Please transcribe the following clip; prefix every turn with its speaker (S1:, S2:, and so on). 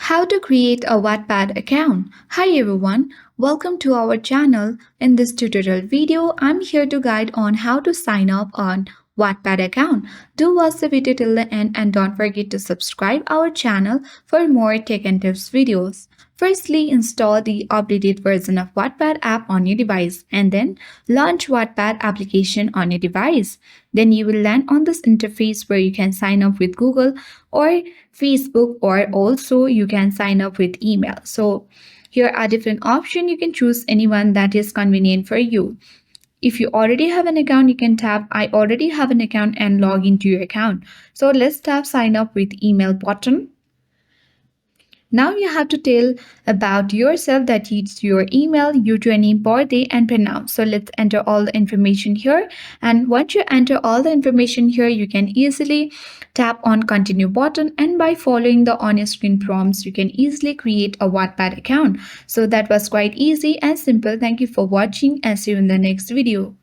S1: How to create a Wattpad account. Hi everyone, welcome to our channel. In this tutorial video, I'm here to guide on how to sign up on Wattpad account. Do watch the video till the end and don't forget to subscribe our channel for more tech and tips videos. Firstly, install the updated version of Wattpad app on your device and then launch Wattpad application on your device. Then you will land on this interface where you can sign up with Google or Facebook, or also you can sign up with email. So here are different options. You can choose anyone that is convenient for you. If you already have an account, you can tap I already have an account and log into your account. So let's tap sign up with email button. Now you have to tell about yourself, that it's your email, username, birthday, and pronoun. So let's enter all the information here. And once you enter all the information here, you can easily tap on continue button. And by following the on-screen prompts, you can easily create a Wattpad account. So that was quite easy and simple. Thank you for watching and see you in the next video.